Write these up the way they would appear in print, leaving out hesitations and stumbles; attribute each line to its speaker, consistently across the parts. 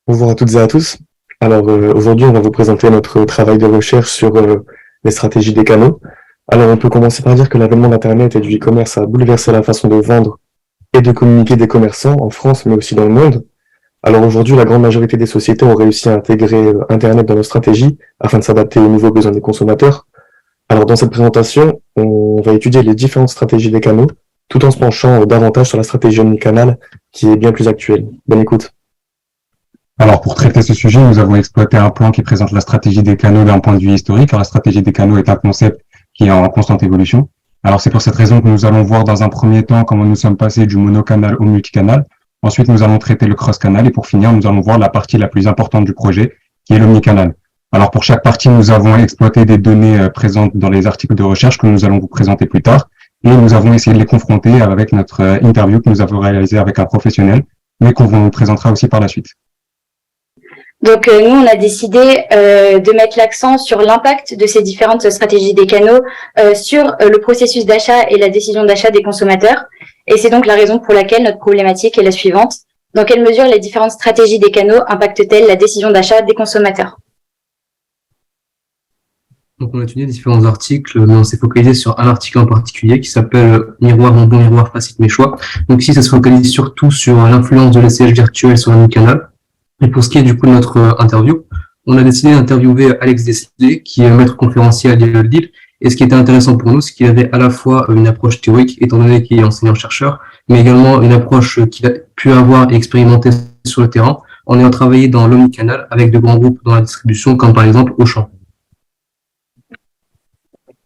Speaker 1: Bonjour à toutes et à tous. Alors aujourd'hui, on va vous présenter notre travail de recherche sur les stratégies des canaux. Alors on peut commencer par dire que l'avènement d'Internet et du e-commerce a bouleversé la façon de vendre et de communiquer des commerçants en France, mais aussi dans le monde. Alors aujourd'hui, la grande majorité des sociétés ont réussi à intégrer Internet dans leur stratégie afin de s'adapter aux nouveaux besoins des consommateurs. Alors dans cette présentation, on va étudier les différentes stratégies des canaux, tout en se penchant davantage sur la stratégie omnicanal qui est bien plus actuelle. Bonne écoute.
Speaker 2: Alors, pour traiter ce sujet, nous avons exploité un plan qui présente la stratégie des canaux d'un point de vue historique. Alors, la stratégie des canaux est un concept qui est en constante évolution. Alors, c'est pour cette raison que nous allons voir dans un premier temps comment nous sommes passés du monocanal au multicanal. Ensuite, nous allons traiter le cross-canal et pour finir, nous allons voir la partie la plus importante du projet, qui est l'omnicanal. Alors, pour chaque partie, nous avons exploité des données présentes dans les articles de recherche que nous allons vous présenter plus tard et nous avons essayé de les confronter avec notre interview que nous avons réalisée avec un professionnel, mais qu'on vous présentera aussi par la suite.
Speaker 3: Donc nous, on a décidé de mettre l'accent sur l'impact de ces différentes stratégies des canaux sur le processus d'achat et la décision d'achat des consommateurs. Et c'est donc la raison pour laquelle notre problématique est la suivante. Dans quelle mesure les différentes stratégies des canaux impactent-elles la décision d'achat des consommateurs?
Speaker 4: Donc on a étudié différents articles, mais on s'est focalisé sur un article en particulier qui s'appelle Miroir, mon bon miroir, facilite mes choix. Donc ici, ça se focalise surtout sur l'influence de l'essayage virtuel sur l'omnicanal. Et pour ce qui est du coup de notre interview, on a décidé d'interviewer Alex Deslay, qui est maître conférencier à Lille. Et ce qui était intéressant pour nous, c'est qu'il avait à la fois une approche théorique, étant donné qu'il est enseignant-chercheur, mais également une approche qu'il a pu avoir et expérimenter sur le terrain en ayant travaillé dans l'omnicanal avec de grands groupes dans la distribution, comme par exemple Auchan.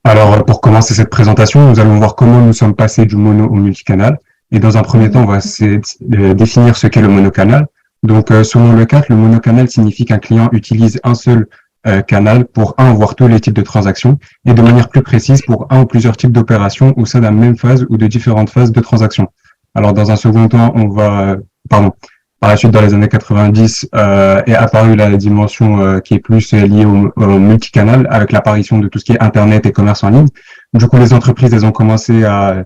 Speaker 2: Alors, pour commencer cette présentation, nous allons voir comment nous sommes passés du mono au multicanal. Et dans un premier temps, on va essayer de définir ce qu'est le monocanal. Donc, selon le CAT, le monocanal signifie qu'un client utilise un seul canal pour un voire tous les types de transactions et de manière plus précise pour un ou plusieurs types d'opérations au sein de la même phase ou de différentes phases de transaction. Alors, dans un second temps, par la suite, dans les années 90, est apparue la dimension qui est plus liée au multicanal avec l'apparition de tout ce qui est Internet et commerce en ligne. Du coup, les entreprises, elles ont commencé à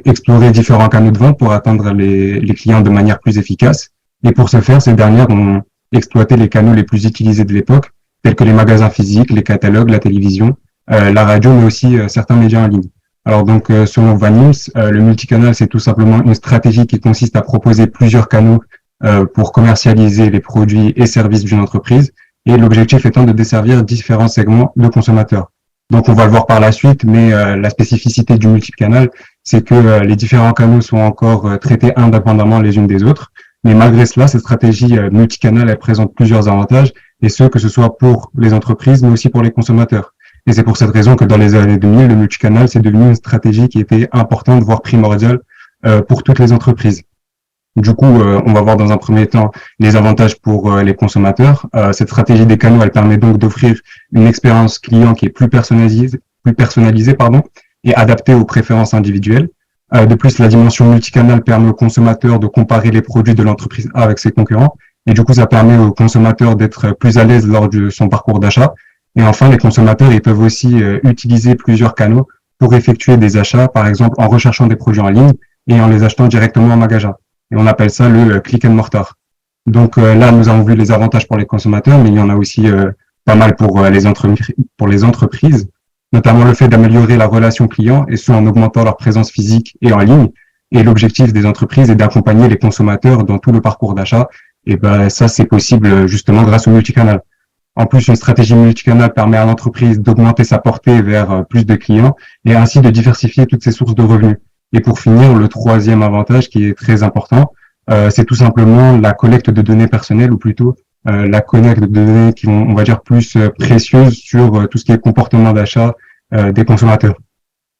Speaker 2: explorer différents canaux de vente pour atteindre les clients de manière plus efficace. Et pour ce faire, ces dernières ont exploité les canaux les plus utilisés de l'époque, tels que les magasins physiques, les catalogues, la télévision, la radio, mais aussi certains médias en ligne. Alors donc, selon Van Imst, le multicanal, c'est tout simplement une stratégie qui consiste à proposer plusieurs canaux pour commercialiser les produits et services d'une entreprise, et l'objectif étant de desservir différents segments de consommateurs. Donc, on va le voir par la suite, mais la spécificité du multicanal, c'est que les différents canaux sont encore traités indépendamment les unes des autres. Mais malgré cela, cette stratégie multicanal, elle présente plusieurs avantages, et ce, que ce soit pour les entreprises, mais aussi pour les consommateurs. Et c'est pour cette raison que dans les années 2000, le multicanal, c'est devenu une stratégie qui était importante, voire primordiale, pour toutes les entreprises. Du coup, on va voir dans un premier temps les avantages pour les consommateurs. Cette stratégie des canaux, elle permet donc d'offrir une expérience client qui est plus personnalisée, et adaptée aux préférences individuelles. De plus, la dimension multicanal permet aux consommateurs de comparer les produits de l'entreprise A avec ses concurrents. Et du coup, ça permet aux consommateurs d'être plus à l'aise lors de son parcours d'achat. Et enfin, les consommateurs, ils peuvent aussi utiliser plusieurs canaux pour effectuer des achats, par exemple en recherchant des produits en ligne et en les achetant directement en magasin. Et on appelle ça le click and mortar. Donc là, nous avons vu les avantages pour les consommateurs, mais il y en a aussi pas mal pour les entreprises. Notamment le fait d'améliorer la relation client et ce en augmentant leur présence physique et en ligne. Et l'objectif des entreprises est d'accompagner les consommateurs dans tout le parcours d'achat. Et ben ça, c'est possible justement grâce au multicanal. En plus, une stratégie multicanal permet à l'entreprise d'augmenter sa portée vers plus de clients et ainsi de diversifier toutes ses sources de revenus. Et pour finir, le troisième avantage qui est très important, c'est tout simplement la collecte de données personnelles ou plutôt la collecte de données qui vont, on va dire, plus précieuses sur tout ce qui est comportement d'achat des consommateurs.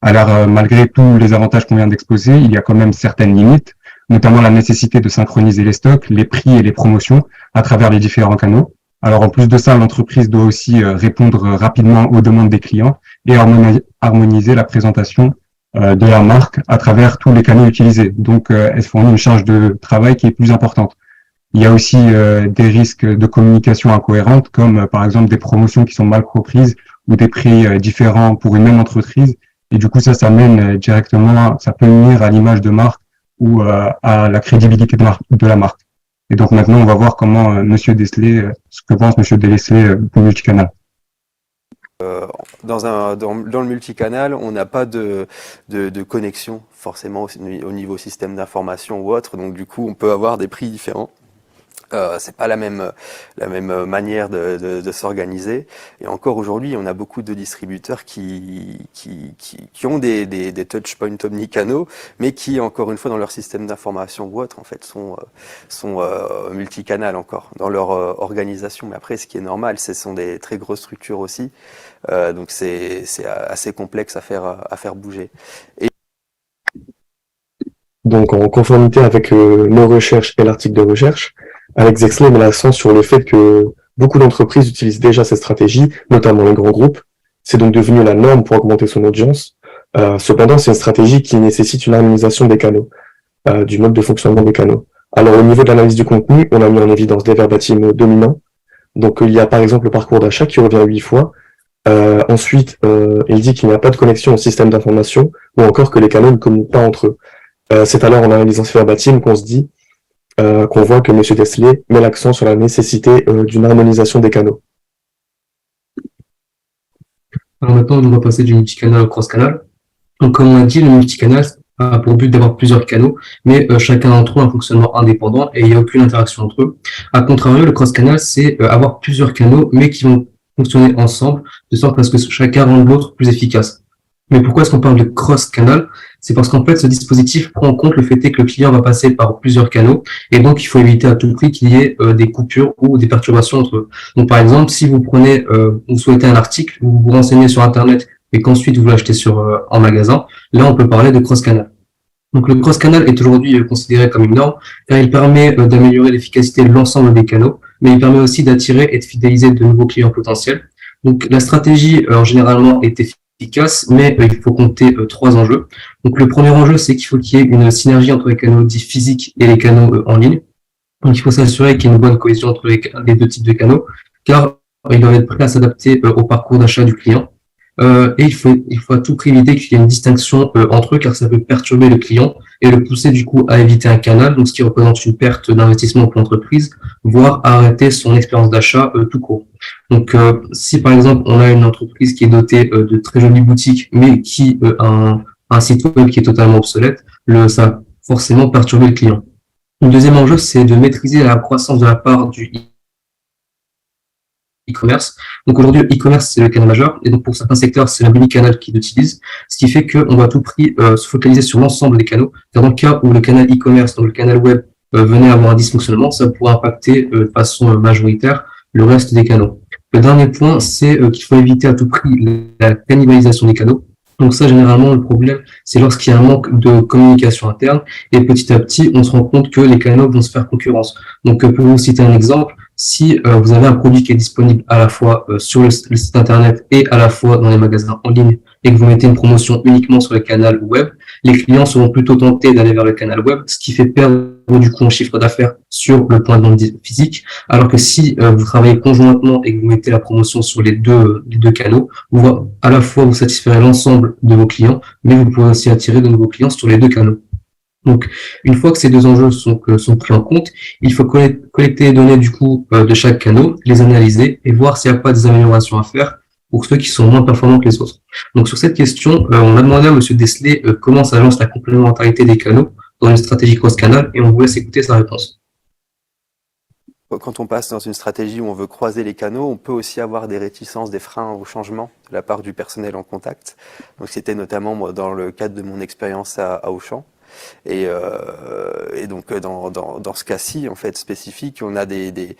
Speaker 2: Alors, malgré tous les avantages qu'on vient d'exposer, il y a quand même certaines limites, notamment la nécessité de synchroniser les stocks, les prix et les promotions à travers les différents canaux. Alors, en plus de ça, l'entreprise doit aussi répondre rapidement aux demandes des clients et harmoniser la présentation de la marque à travers tous les canaux utilisés. Donc, elle fournit une charge de travail qui est plus importante. Il y a aussi des risques de communication incohérente, comme par exemple des promotions qui sont mal comprises ou des prix différents pour une même entreprise. Et du coup, ça mène directement, ça peut nuire à l'image de marque ou à la crédibilité de la marque. Et donc maintenant, on va voir comment Monsieur Deslay, ce que pense Monsieur Deslay du multicanal.
Speaker 5: Dans le multicanal, on n'a pas de connexion forcément au niveau système d'information ou autre, donc du coup on peut avoir des prix différents. C'est pas la même manière de s'organiser. Et encore aujourd'hui, on a beaucoup de distributeurs qui ont des touchpoints omnicanaux, mais qui, encore une fois, dans leur système d'information ou autre, en fait, sont multicanal encore dans leur organisation. Mais après, ce qui est normal, ce sont des très grosses structures aussi, donc c'est assez complexe à faire bouger.
Speaker 1: Donc, en conformité avec nos recherches et l'article de recherche, Alex Exley met l'accent sur le fait que beaucoup d'entreprises utilisent déjà cette stratégie, notamment les grands groupes. C'est donc devenu la norme pour augmenter son audience. Cependant, c'est une stratégie qui nécessite une harmonisation des canaux, du mode de fonctionnement des canaux. Alors, au niveau de l'analyse du contenu, on a mis en évidence des verbatims dominants. Donc, il y a par exemple le parcours d'achat qui revient 8 fois. Ensuite, il dit qu'il n'y a pas de connexion au système d'information ou encore que les canaux ne communiquent pas entre eux. C'est alors en analysant ces verbatims qu'on se dit qu'on voit que M. Deslay met l'accent sur la nécessité d'une harmonisation des canaux.
Speaker 4: Alors maintenant, on va passer du multicanal au cross-canal. Donc, comme on a dit, le multicanal a pour but d'avoir plusieurs canaux, mais chacun d'entre eux a un fonctionnement indépendant et il n'y a aucune interaction entre eux. A contrario, le cross-canal, c'est avoir plusieurs canaux, mais qui vont fonctionner ensemble, de sorte à ce que chacun rende l'autre plus efficace. Mais pourquoi est-ce qu'on parle de cross-canal? C'est parce qu'en fait, ce dispositif prend en compte le fait que le client va passer par plusieurs canaux et donc il faut éviter à tout prix qu'il y ait des coupures ou des perturbations entre eux. Donc par exemple, si vous prenez, vous souhaitez un article, vous vous renseignez sur Internet et qu'ensuite vous l'achetez en magasin, là on peut parler de cross-canal. Donc le cross-canal est aujourd'hui considéré comme une norme car il permet d'améliorer l'efficacité de l'ensemble des canaux, mais il permet aussi d'attirer et de fidéliser de nouveaux clients potentiels. Donc la stratégie généralement est efficace, mais il faut compter 3 enjeux. Donc le premier enjeu, c'est qu'il faut qu'il y ait une synergie entre les canaux dits physiques et les canaux en ligne. Donc il faut s'assurer qu'il y ait une bonne cohésion entre les deux types de canaux, car ils doivent être prêts à s'adapter au parcours d'achat du client. Et il faut à tout prix éviter qu'il y ait une distinction entre eux, car ça peut perturber le client et le pousser du coup à éviter un canal, donc ce qui représente une perte d'investissement pour l'entreprise, voire à arrêter son expérience d'achat tout court. Donc si par exemple on a une entreprise qui est dotée de très jolies boutiques, mais qui a un site web qui est totalement obsolète, ça va forcément perturber le client. Le deuxième enjeu, c'est de maîtriser la croissance de la part du e-commerce. Donc aujourd'hui, le e-commerce, c'est le canal majeur, et donc pour certains secteurs, c'est l'omnicanal qui l'utilise, ce qui fait qu'on va à tout prix se focaliser sur l'ensemble des canaux, car dans le cas où le canal e-commerce, donc le canal web, venait à avoir un dysfonctionnement, ça pourrait impacter de façon majoritaire le reste des canaux. Le dernier point, c'est qu'il faut éviter à tout prix la cannibalisation des canaux. Donc ça, généralement, le problème, c'est lorsqu'il y a un manque de communication interne, et petit à petit, on se rend compte que les canaux vont se faire concurrence. Donc pour vous citer un exemple, si vous avez un produit qui est disponible à la fois sur le site internet et à la fois dans les magasins en ligne et que vous mettez une promotion uniquement sur le canal web, les clients seront plutôt tentés d'aller vers le canal web, ce qui fait perdre du coup en chiffre d'affaires sur le point de vente physique, alors que si vous travaillez conjointement et que vous mettez la promotion sur les deux canaux, à la fois vous satisferez l'ensemble de vos clients, mais vous pourrez aussi attirer de nouveaux clients sur les deux canaux. Donc, une fois que ces deux enjeux sont pris en compte, il faut collecter les données du coup de chaque canal, les analyser et voir s'il n'y a pas des améliorations à faire pour ceux qui sont moins performants que les autres. Donc, sur cette question, on a demandé à M. Deslay comment s'agence la complémentarité des canaux dans une stratégie cross-canal et on vous laisse écouter sa réponse.
Speaker 5: Quand on passe dans une stratégie où on veut croiser les canaux, on peut aussi avoir des réticences, des freins au changement de la part du personnel en contact. Donc, c'était notamment dans le cadre de mon expérience à Auchan. Et donc dans ce cas-ci en fait spécifique, on a des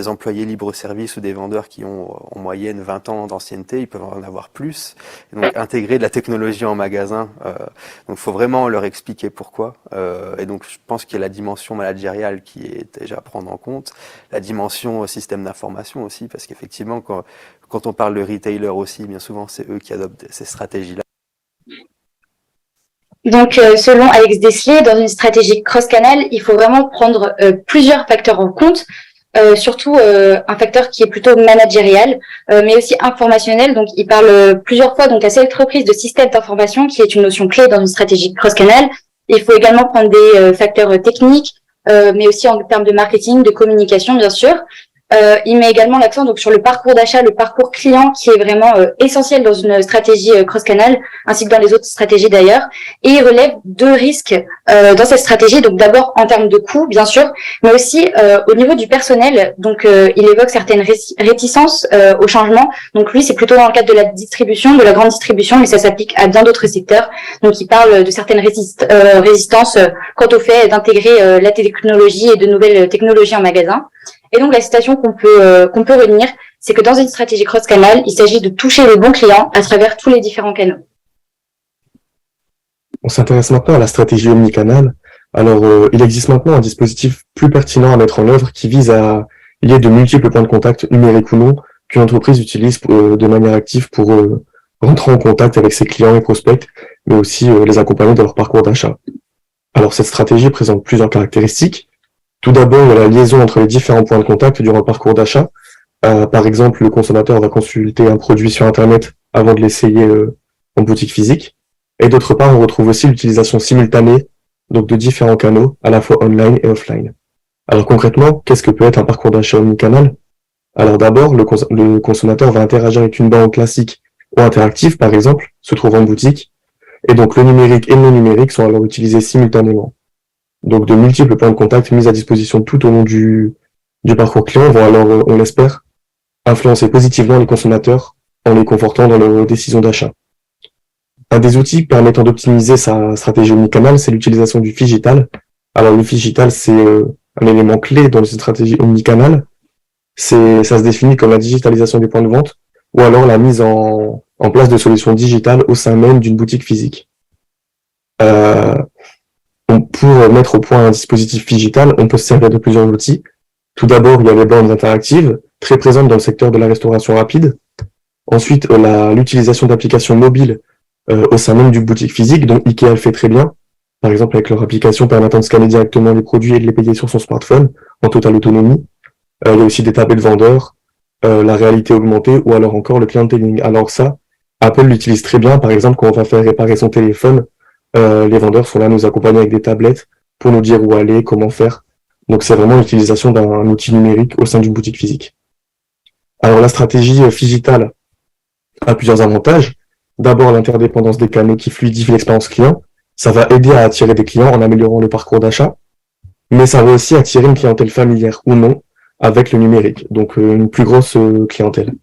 Speaker 5: employés libre-service ou des vendeurs qui ont en moyenne 20 ans d'ancienneté, ils peuvent en avoir plus. Et donc intégrer de la technologie en magasin, donc faut vraiment leur expliquer pourquoi. Et donc je pense qu'il y a la dimension managériale qui est déjà à prendre en compte, la dimension système d'information aussi, parce qu'effectivement quand on parle de retailer aussi, bien souvent c'est eux qui adoptent ces stratégies-là.
Speaker 3: Donc, selon Alex Deslay, dans une stratégie cross-canal, il faut vraiment prendre plusieurs facteurs en compte, surtout un facteur qui est plutôt managérial, mais aussi informationnel. Donc, il parle plusieurs fois donc à cette reprise de système d'information qui est une notion clé dans une stratégie cross-canal. Il faut également prendre des facteurs techniques, mais aussi en termes de marketing, de communication, bien sûr. Il met également l'accent donc sur le parcours d'achat, le parcours client qui est vraiment essentiel dans une stratégie cross-canal, ainsi que dans les autres stratégies d'ailleurs. Et il relève deux risques dans cette stratégie. Donc d'abord en termes de coûts, bien sûr, mais aussi au niveau du personnel. Donc il évoque certaines réticences au changement. Donc lui, c'est plutôt dans le cadre de la distribution, de la grande distribution, mais ça s'applique à bien d'autres secteurs. Donc il parle de certaines résistances quant au fait d'intégrer la technologie et de nouvelles technologies en magasin. Et donc, la citation qu'on peut retenir, c'est que dans une stratégie cross-canal, il s'agit de toucher les bons clients à travers tous les différents canaux.
Speaker 1: On s'intéresse maintenant à la stratégie omnicanal. Alors, il existe maintenant un dispositif plus pertinent à mettre en œuvre qui vise à lier de multiples points de contact, numériques ou non, qu'une entreprise utilise de manière active pour rentrer en contact avec ses clients et prospects, mais aussi les accompagner dans leur parcours d'achat. Alors, cette stratégie présente plusieurs caractéristiques. Tout d'abord, il y a la liaison entre les différents points de contact durant le parcours d'achat. Par exemple, le consommateur va consulter un produit sur Internet avant de l'essayer en boutique physique. Et d'autre part, on retrouve aussi l'utilisation simultanée donc de différents canaux, à la fois online et offline. Alors concrètement, qu'est-ce que peut être un parcours d'achat omnicanal? Alors d'abord, le consommateur va interagir avec une borne classique ou interactive, par exemple, se trouvant en boutique. Et donc le numérique et le non numérique sont alors utilisés simultanément. Donc de multiples points de contact mis à disposition tout au long du parcours client vont alors, on l'espère, influencer positivement les consommateurs en les confortant dans leur décision d'achat. Un des outils permettant d'optimiser sa stratégie omnicanal, c'est l'utilisation du phygital. Alors le phygital, c'est un élément clé dans une stratégie omnicanal. Ça se définit comme la digitalisation des points de vente ou alors la mise en place de solutions digitales au sein même d'une boutique physique. Pour mettre au point un dispositif phygital, on peut se servir de plusieurs outils. Tout d'abord, il y a les bornes interactives, très présentes dans le secteur de la restauration rapide. Ensuite, l'utilisation d'applications mobiles au sein même d'une boutique physique, dont Ikea le fait très bien. Par exemple, avec leur application permettant de scanner directement les produits et de les payer sur son smartphone, en totale autonomie. Il y a aussi des tablettes vendeurs, la réalité augmentée, ou alors encore le clienteling. Alors ça, Apple l'utilise très bien, par exemple, quand on va faire réparer son téléphone, les vendeurs sont là à nous accompagner avec des tablettes pour nous dire où aller, comment faire. Donc c'est vraiment l'utilisation d'un outil numérique au sein d'une boutique physique. Alors la stratégie phygitale a plusieurs avantages. D'abord, l'interdépendance des canaux qui fluidifie l'expérience client. Ça va aider à attirer des clients en améliorant le parcours d'achat, mais ça va aussi attirer une clientèle familière ou non avec le numérique, donc une plus grosse clientèle.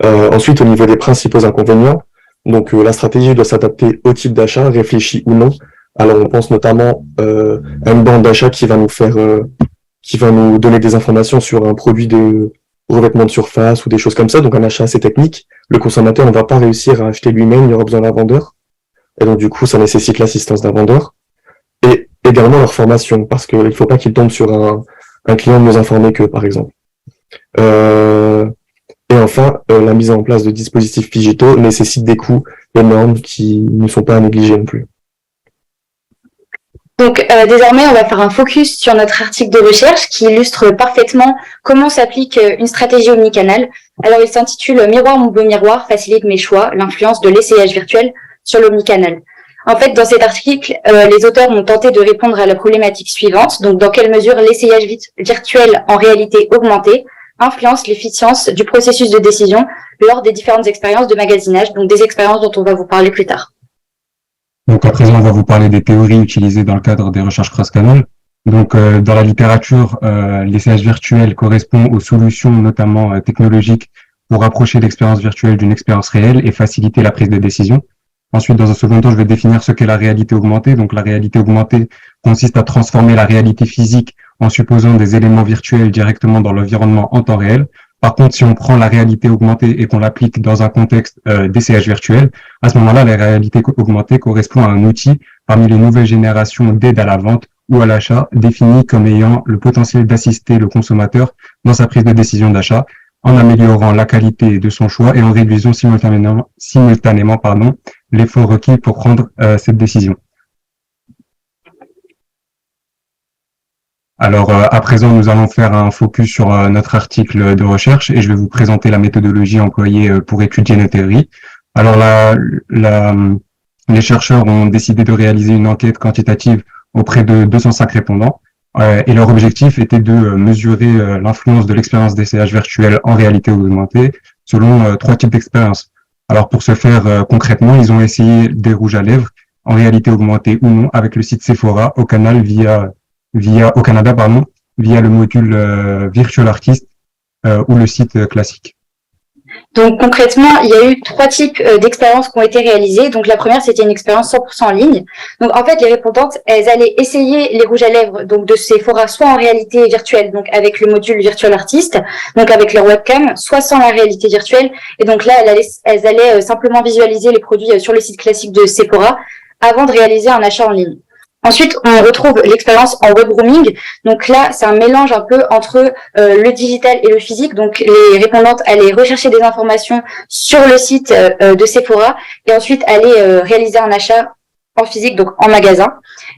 Speaker 1: Ensuite, au niveau des principaux inconvénients, donc la stratégie doit s'adapter au type d'achat, réfléchi ou non. Alors on pense notamment à une bande d'achat qui va nous donner des informations sur un produit de revêtement de surface ou des choses comme ça, donc un achat assez technique. Le consommateur ne va pas réussir à acheter lui-même, il aura besoin d'un vendeur. Et donc du coup, ça nécessite l'assistance d'un vendeur. Et également leur formation, parce qu'il ne faut pas qu'il tombe sur un client mieux informé qu'eux, par exemple. Et enfin, la mise en place de dispositifs digitaux nécessite des coûts énormes qui ne sont pas à négliger non plus.
Speaker 3: Donc désormais, on va faire un focus sur notre article de recherche qui illustre parfaitement comment s'applique une stratégie omnicanal. Alors il s'intitule « Miroir mon beau miroir, facilite mes choix, l'influence de l'essayage virtuel sur l'omnicanal ». En fait, dans cet article, les auteurs ont tenté de répondre à la problématique suivante. Donc, dans quelle mesure l'essayage virtuel en réalité augmentée influence l'efficience du processus de décision lors des différentes expériences de magasinage, donc des expériences dont on va vous parler plus tard.
Speaker 2: Donc, à présent, on va vous parler des théories utilisées dans le cadre des recherches cross-canal. Donc, dans la littérature, l'essayage virtuel correspond aux solutions, notamment technologiques, pour rapprocher l'expérience virtuelle d'une expérience réelle et faciliter la prise de décision. Ensuite, dans un second temps, je vais définir ce qu'est la réalité augmentée. Donc, la réalité augmentée consiste à transformer la réalité physique en supposant des éléments virtuels directement dans l'environnement en temps réel. Par contre, si on prend la réalité augmentée et qu'on l'applique dans un contexte d'essayage virtuel, à ce moment-là, la réalité augmentée correspond à un outil parmi les nouvelles générations d'aide à la vente ou à l'achat, défini comme ayant le potentiel d'assister le consommateur dans sa prise de décision d'achat, en améliorant la qualité de son choix et en réduisant simultanément l'effort requis pour prendre cette décision. Alors, à présent, nous allons faire un focus sur notre article de recherche et je vais vous présenter la méthodologie employée pour étudier nos théories. Alors, les chercheurs ont décidé de réaliser une enquête quantitative auprès de 205 répondants Et leur objectif était de mesurer l'influence de l'expérience d'essayage virtuel en réalité augmentée selon 3 types d'expériences. Alors pour ce faire concrètement, ils ont essayé des rouges à lèvres en réalité augmentée ou non avec le site Sephora au Canada, via le module Virtual Artist ou le site classique.
Speaker 3: Donc concrètement, il y a eu 3 types d'expériences qui ont été réalisées. Donc la première, c'était une expérience 100% en ligne. Donc en fait, les répondantes, elles allaient essayer les rouges à lèvres donc de Sephora soit en réalité virtuelle, donc avec le module Virtual Artist, donc avec leur webcam, soit sans la réalité virtuelle. Et donc là, elles allaient simplement visualiser les produits sur le site classique de Sephora avant de réaliser un achat en ligne. Ensuite, on retrouve l'expérience en web roaming. Donc là, c'est un mélange un peu entre le digital et le physique. Donc les répondantes allaient rechercher des informations sur le site de Sephora et ensuite aller réaliser un achat en physique, donc en magasin.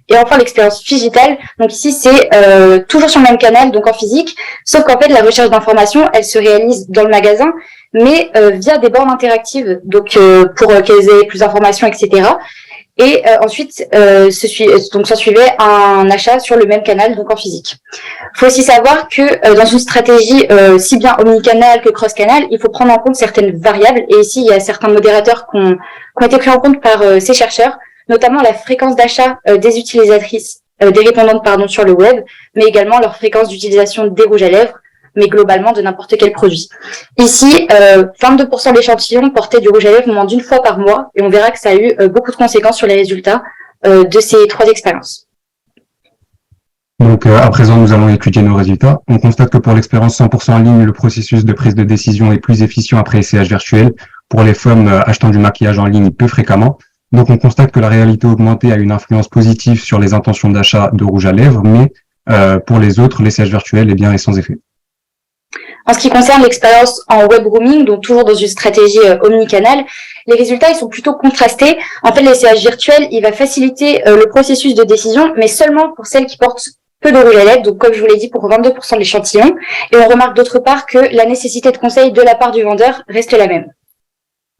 Speaker 3: Et enfin, l'expérience digitale. Donc ici, c'est toujours sur le même canal, donc en physique, sauf qu'en fait, la recherche d'informations, elle se réalise dans le magasin, mais via des bornes interactives, donc pour qu'elles aient plus d'informations, etc. Et ensuite, s'en suivait un achat sur le même canal, donc en physique. Il faut aussi savoir que dans une stratégie si bien omnicanal que cross-canal, il faut prendre en compte certaines variables. Et ici, il y a certains modérateurs qui ont été pris en compte par ces chercheurs, notamment la fréquence d'achat des utilisatrices, des répondantes sur le web, mais également leur fréquence d'utilisation des rouges à lèvres, mais globalement de n'importe quel produit. Ici, 22% de l'échantillon portait du rouge à lèvres moins d'une fois par mois, et on verra que ça a eu beaucoup de conséquences sur les résultats de ces 3 expériences.
Speaker 2: Donc à présent, nous allons étudier nos résultats. On constate que pour l'expérience 100% en ligne, le processus de prise de décision est plus efficient après essayage virtuel pour les femmes achetant du maquillage en ligne peu fréquemment. Donc on constate que la réalité augmentée a une influence positive sur les intentions d'achat de rouge à lèvres, mais pour les autres, l'essayage virtuel est sans effet.
Speaker 3: En ce qui concerne l'expérience en web roaming, donc toujours dans une stratégie omnicanal, les résultats ils sont plutôt contrastés. En fait, l'essayage virtuel, il va faciliter le processus de décision, mais seulement pour celles qui portent peu de rouge à lèvres, donc comme je vous l'ai dit, pour 22% de l'échantillon. Et on remarque d'autre part que la nécessité de conseil de la part du vendeur reste la même.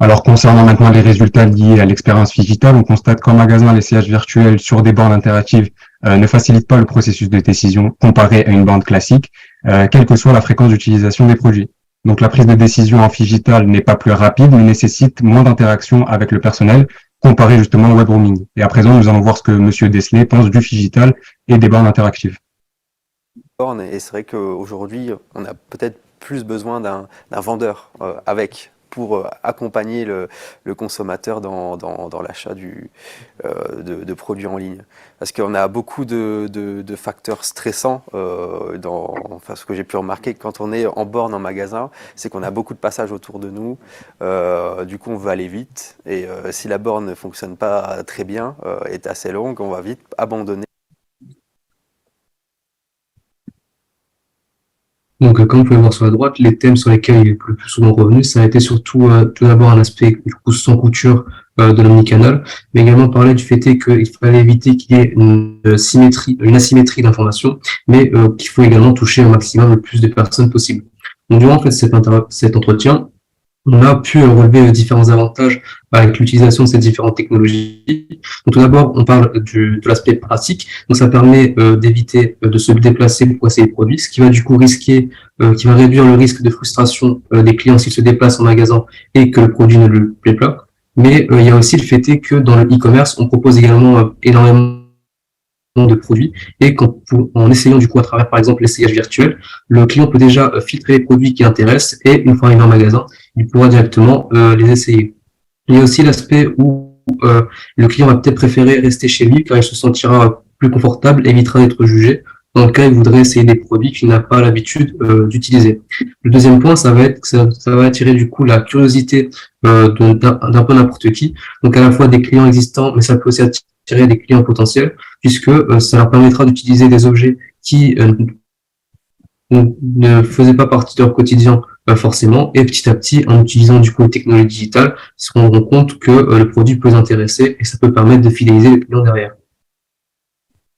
Speaker 2: Alors, concernant maintenant les résultats liés à l'expérience digitale, on constate qu'en magasin, l'essayage virtuel sur des bornes interactives ne facilite pas le processus de décision comparé à une borne classique, quelle que soit la fréquence d'utilisation des produits. Donc, la prise de décision en digital n'est pas plus rapide, mais nécessite moins d'interaction avec le personnel comparé justement au web roaming. Et à présent, nous allons voir ce que Monsieur Desley pense du digital et des bornes interactives.
Speaker 5: Et c'est vrai qu'aujourd'hui, on a peut-être plus besoin d'un vendeur pour accompagner le consommateur dans l'achat de produits en ligne. Parce qu'on a beaucoup de facteurs stressants, ce que j'ai pu remarquer quand on est en borne en magasin, c'est qu'on a beaucoup de passages autour de nous, du coup on veut aller vite, et si la borne ne fonctionne pas très bien, est assez longue, on va vite abandonner.
Speaker 4: Donc, comme vous pouvez voir sur la droite, les thèmes sur lesquels il est le plus souvent revenu, ça a été surtout tout d'abord un aspect du coup sans couture de l'omnicanal, mais également parler du fait qu'il fallait éviter qu'il y ait une asymétrie d'informations, mais qu'il faut également toucher au maximum le plus de personnes possible. Donc, durant cet entretien, on a pu relever différents avantages avec l'utilisation de ces différentes technologies. Donc, tout d'abord, on parle de l'aspect pratique. Donc, ça permet d'éviter de se déplacer pour essayer le produit, ce qui va du coup qui va réduire le risque de frustration des clients s'ils se déplacent en magasin et que le produit ne lui plaît pas. Mais il y a aussi le fait que dans le e-commerce, on propose également énormément de produits et en essayant du coup à travers par exemple l'essayage virtuel, le client peut déjà filtrer les produits qui l'intéressent et une fois arrivé en magasin, il pourra directement les essayer. Il y a aussi l'aspect où le client va peut-être préférer rester chez lui car il se sentira plus confortable, évitera d'être jugé dans le cas où il voudrait essayer des produits qu'il n'a pas l'habitude d'utiliser. Le deuxième point, ça va attirer du coup la curiosité d'un peu n'importe qui, donc à la fois des clients existants, mais ça peut aussi attirer des clients potentiels, puisque ça leur permettra d'utiliser des objets qui ne faisaient pas partie de leur quotidien forcément, et petit à petit, en utilisant du coup les technologies digitales, ils se rendront compte que le produit peut les intéresser et ça peut permettre de fidéliser les clients derrière.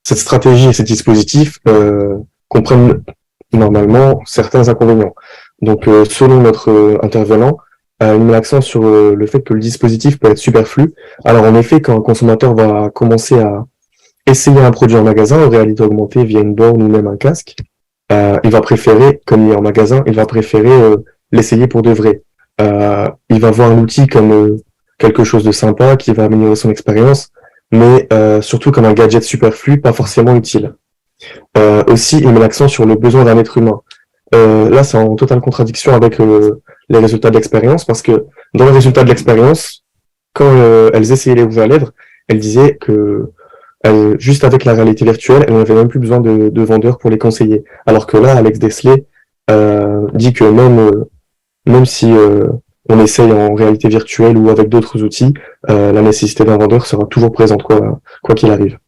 Speaker 1: Cette stratégie et ces dispositifs comprennent normalement certains inconvénients. Donc, selon notre intervenant, il met l'accent sur le fait que le dispositif peut être superflu. Alors, en effet, quand un consommateur va commencer essayer un produit en magasin en réalité augmentée via une borne ou même un casque, il va préférer, comme il est en magasin, il va préférer l'essayer pour de vrai. Il va voir l'outil comme quelque chose de sympa qui va améliorer son expérience, mais surtout comme un gadget superflu, pas forcément utile. Aussi, il met l'accent sur le besoin d'un être humain. Là, c'est en totale contradiction avec les résultats de l'expérience, parce que dans les résultats de l'expérience, quand elles essayaient les rouges à lèvres, elles disaient que juste avec la réalité virtuelle, elles n'avaient même plus besoin de vendeurs pour les conseiller. Alors que là, Alex Desley dit que même si on essaye en réalité virtuelle ou avec d'autres outils, la nécessité d'un vendeur sera toujours présente, quoi qu'il arrive.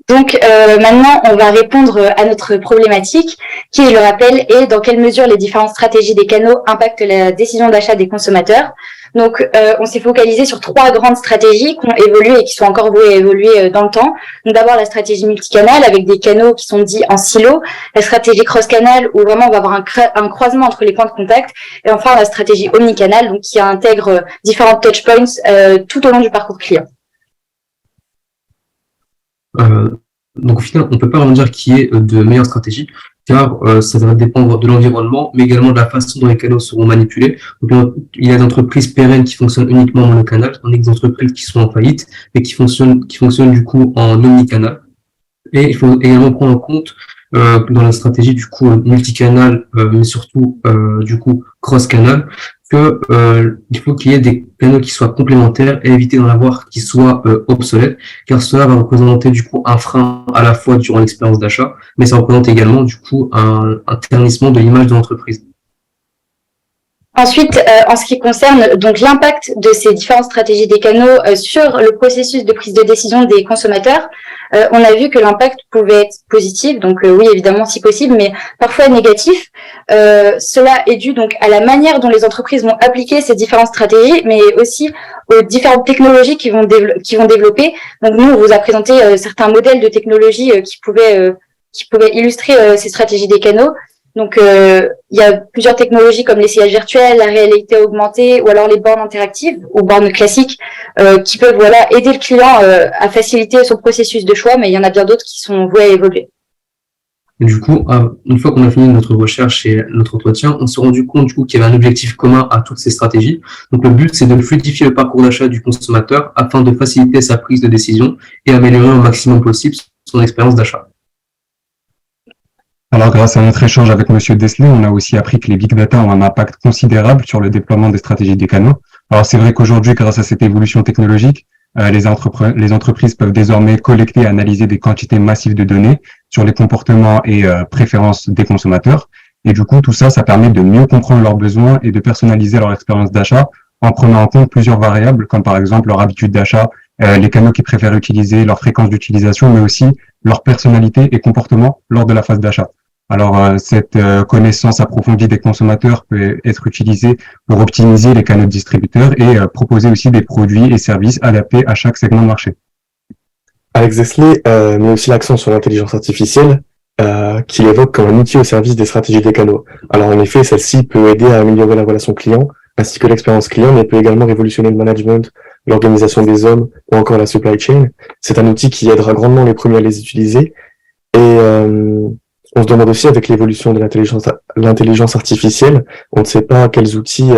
Speaker 3: Donc maintenant, on va répondre à notre problématique, qui est le rappel et dans quelle mesure les différentes stratégies des canaux impactent la décision d'achat des consommateurs. Donc, on s'est focalisé sur 3 grandes stratégies qui ont évolué et qui sont encore vouées à évoluer dans le temps. Donc, d'abord, la stratégie multicanal avec des canaux qui sont dits en silo, la stratégie cross-canal où vraiment on va avoir un croisement entre les points de contact, et enfin la stratégie omnicanal, donc qui intègre différents touchpoints tout au long du parcours client.
Speaker 4: Donc au final, on ne peut pas vraiment dire qu'il y ait de meilleures stratégies, car ça va dépendre de l'environnement, mais également de la façon dont les canaux seront manipulés. Donc, il y a des entreprises pérennes qui fonctionnent uniquement en monocanal, on a des entreprises qui sont en faillite, et qui fonctionnent du coup en omnicanal. Et il faut également prendre en compte dans la stratégie du coup multicanal, mais surtout du coup cross-canal, que il faut qu'il y ait des canaux qui soient complémentaires et éviter d'en avoir qui soient obsolètes, car cela va représenter du coup un frein à la fois durant l'expérience d'achat, mais ça représente également du coup un ternissement de l'image de l'entreprise.
Speaker 3: Ensuite, en ce qui concerne donc l'impact de ces différentes stratégies des canaux sur le processus de prise de décision des consommateurs, on a vu que l'impact pouvait être positif, donc oui évidemment si possible, mais parfois négatif. Cela est dû donc à la manière dont les entreprises vont appliquer ces différentes stratégies, mais aussi aux différentes technologies qui vont développer. Donc nous, on vous a présenté certains modèles de technologies qui pouvaient illustrer ces stratégies des canaux. Donc, il y a plusieurs technologies comme l'essayage virtuel, la réalité augmentée ou alors les bornes interactives ou bornes classiques qui peuvent aider le client à faciliter son processus de choix, mais il y en a bien d'autres qui sont vouées à évoluer.
Speaker 4: Et du coup, une fois qu'on a fini notre recherche et notre entretien, on s'est rendu compte du coup qu'il y avait un objectif commun à toutes ces stratégies. Donc le but, c'est de fluidifier le parcours d'achat du consommateur afin de faciliter sa prise de décision et améliorer au maximum possible son expérience d'achat.
Speaker 2: Alors, grâce à notre échange avec Monsieur Desley, on a aussi appris que les big data ont un impact considérable sur le déploiement des stratégies des canaux. Alors, c'est vrai qu'aujourd'hui, grâce à cette évolution technologique, les entreprises peuvent désormais collecter et analyser des quantités massives de données sur les comportements et préférences des consommateurs. Et du coup, tout ça, ça permet de mieux comprendre leurs besoins et de personnaliser leur expérience d'achat en prenant en compte plusieurs variables, comme par exemple leur habitude d'achat, les canaux qu'ils préfèrent utiliser, leur fréquence d'utilisation, mais aussi leur personnalité et comportement lors de la phase d'achat. Alors, cette connaissance approfondie des consommateurs peut être utilisée pour optimiser les canaux de distributeurs et proposer aussi des produits et services adaptés à chaque segment de marché.
Speaker 1: Alex Desley met aussi l'accent sur l'intelligence artificielle, qu'il évoque comme un outil au service des stratégies des canaux. Alors en effet, celle-ci peut aider à améliorer la relation client, ainsi que l'expérience client, mais peut également révolutionner le management, l'organisation des hommes ou encore la supply chain. C'est un outil qui aidera grandement les premiers à les utiliser. Et on se demande aussi, avec l'évolution de l'intelligence artificielle, on ne sait pas quels outils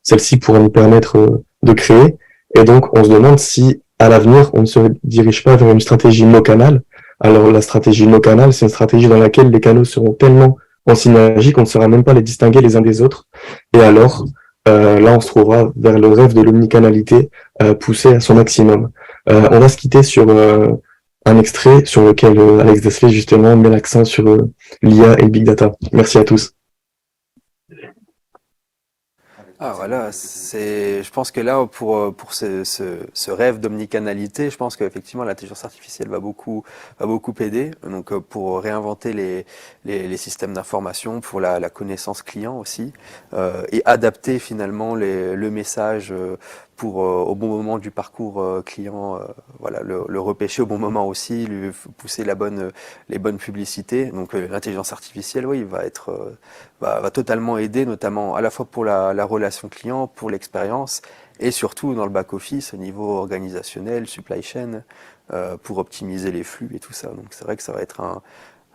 Speaker 1: celle-ci pourrait nous permettre de créer. Et donc, on se demande si, à l'avenir, on ne se dirige pas vers une stratégie no-canal. Alors, la stratégie no-canal, c'est une stratégie dans laquelle les canaux seront tellement en synergie qu'on ne saura même pas les distinguer les uns des autres. Et alors, là, on se trouvera vers le rêve de l'omnicanalité poussé à son maximum. On va se quitter sur un extrait sur lequel Alex Desley, justement, met l'accent sur l'IA et le Big Data. Merci à tous.
Speaker 5: Ah voilà, je pense que là pour ce rêve d'omnicanalité, je pense qu'effectivement l'intelligence artificielle va beaucoup aider. Donc pour réinventer les systèmes d'information, pour la connaissance client aussi, et adapter finalement le message pour au bon moment du parcours client, voilà, le repêcher au bon moment aussi, lui pousser les bonnes publicités. Donc l'intelligence artificielle, oui, va totalement aider, notamment à la fois pour la relation client, pour l'expérience et surtout dans le back-office au niveau organisationnel, supply chain, pour optimiser les flux et tout ça. Donc c'est vrai que ça va être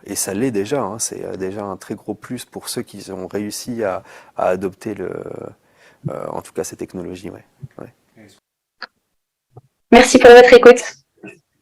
Speaker 5: et ça l'est déjà, hein, c'est déjà un très gros plus pour ceux qui ont réussi à adopter en tout cas ces technologies. Ouais.
Speaker 3: Merci pour votre écoute.